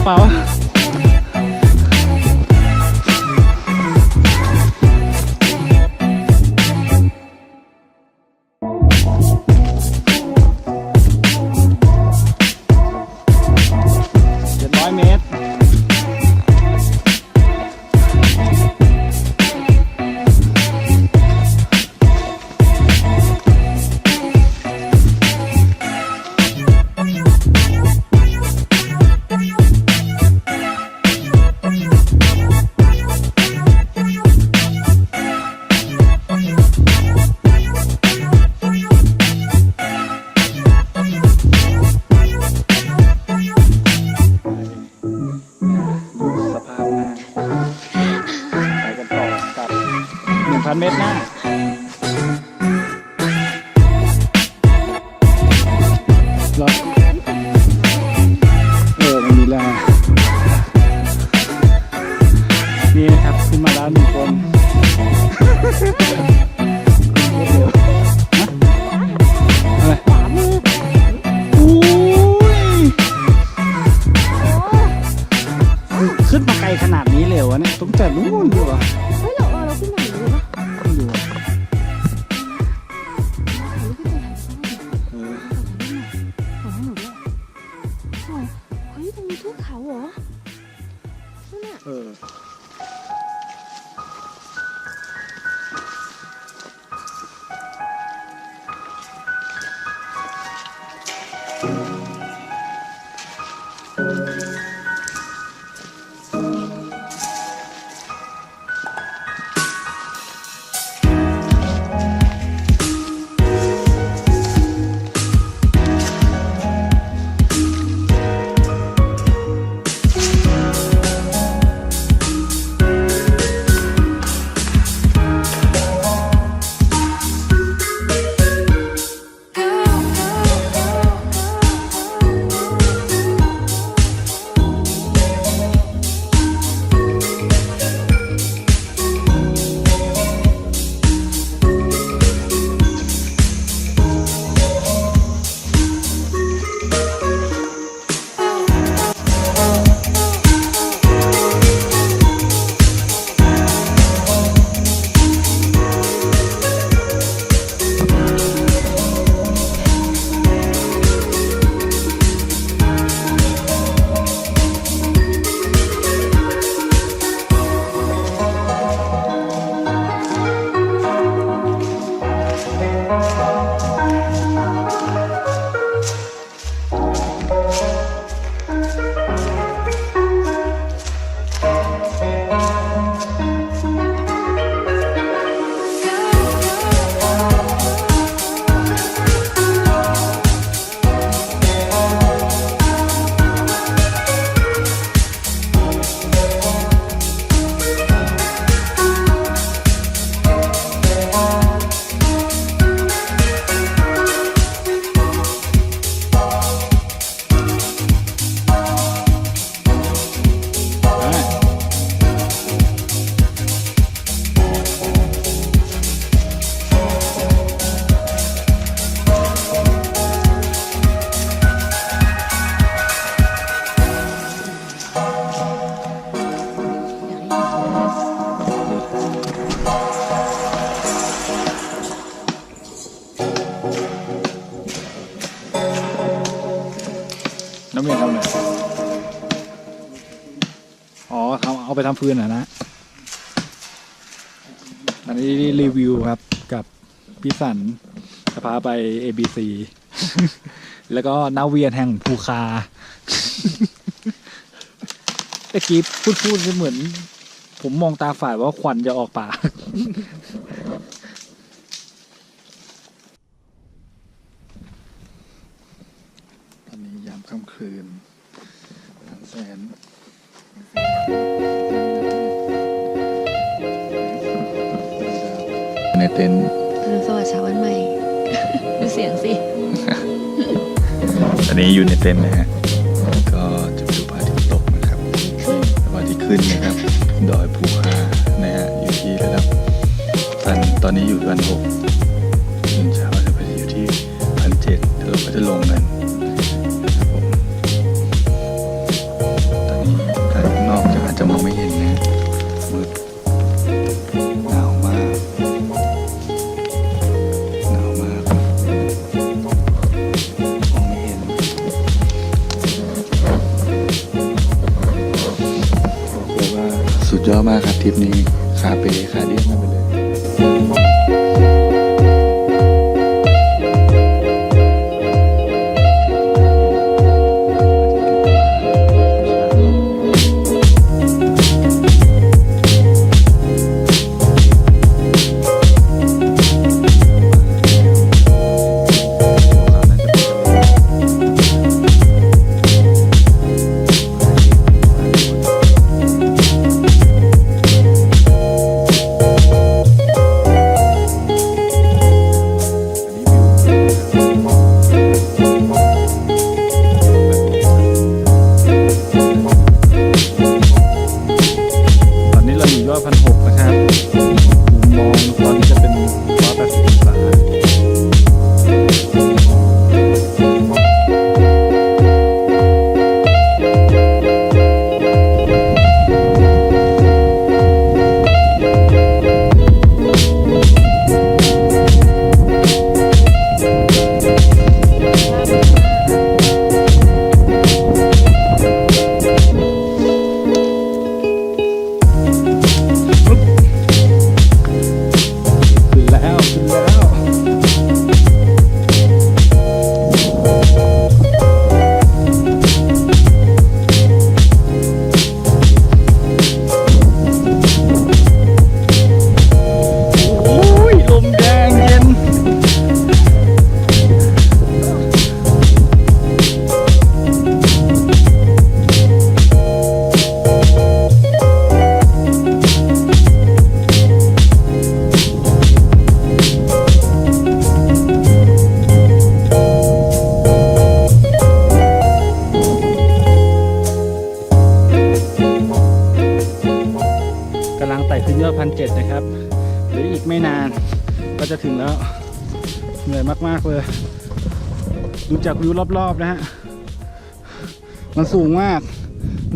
เปล่า700 เมตร1,000 เมตรหน้าหรอมันมีแล้วนี่นะครับขึ้นมาแล้ว1 คนอะไรขึ้นมาไกลขนาดนี้เลยวะเนี่ยต้องแต่นู้นอยู่วะเราขึ้นมาหรือวะอยู่เฮ้ยตรงนี้ทุ่งเขาเหรอนั่นน่ะ น้ำเมียทำอะไรอ๋อเอาไปทำฟืนนะอันนี้รีวิวครับกับพี่สันจะพาไป ABC แล้วก็นาเวียนแห่งภูคาตะกี้พูดเหมือนผมมองตาฝ่ายว่าควันจะออกปากตอนนี้ยามค่ำคืนทั้งแสนในเต็นท์สวัสดิ์เช้าวันใหม่ ดูเสียงสิ ตอนนี้อยู่ในเต็นท์นะฮะก็จะไปดูพระอาทิตย์ตกนะครับพระอาทิตย์ขึ้นนะครับดอยภูคานะฮะอยู่ที่ระดับตอนนี้อยู่1,600ตื่นเช้าจะไปอยู่ที่1,700แล้วเราก็จะลงกันนะครับผมตอนนี้ข้างนอกอาจจะมองไม่เห็นนะมืดหนาวมากมองไม่เห็นบอกเลยว่าสุดยอดมากครับทริปนี้ขาเปขาเดี้ยงกันไปเลย1,700นะครับหรืออีกไม่นานก็จะถึงแล้วเหนื่อยมากๆเลยดูจากวิวรอบๆนะฮะมันสูงมาก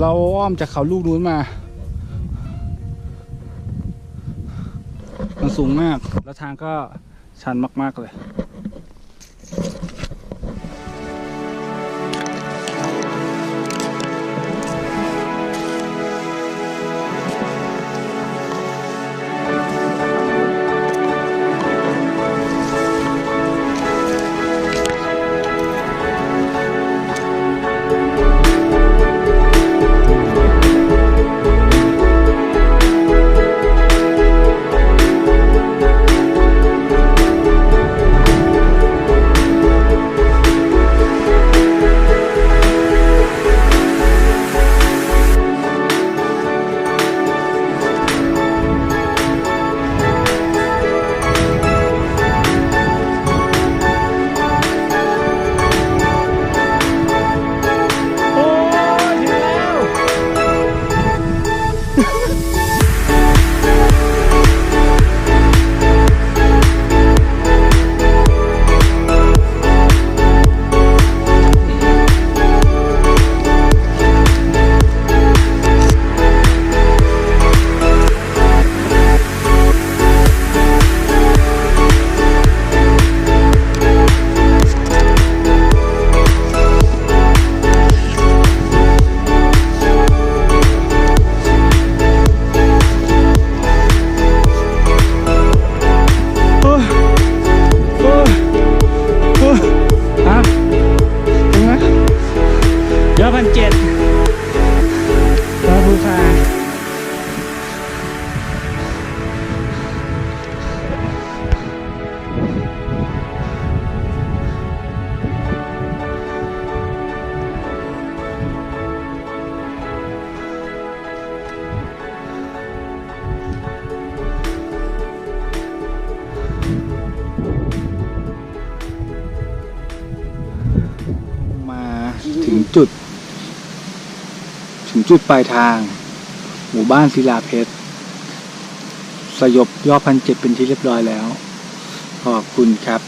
เราอ้อมจากเขาลูกนู้นมามันสูงมากแล้วทางก็ชันมากๆเลย ยอด1,700ดอยภูคาถึงจุดปลายทางหมู่บ้านศิลาเพชรสยบยอด1,700เป็นที่เรียบร้อยแล้วขอบคุณครับ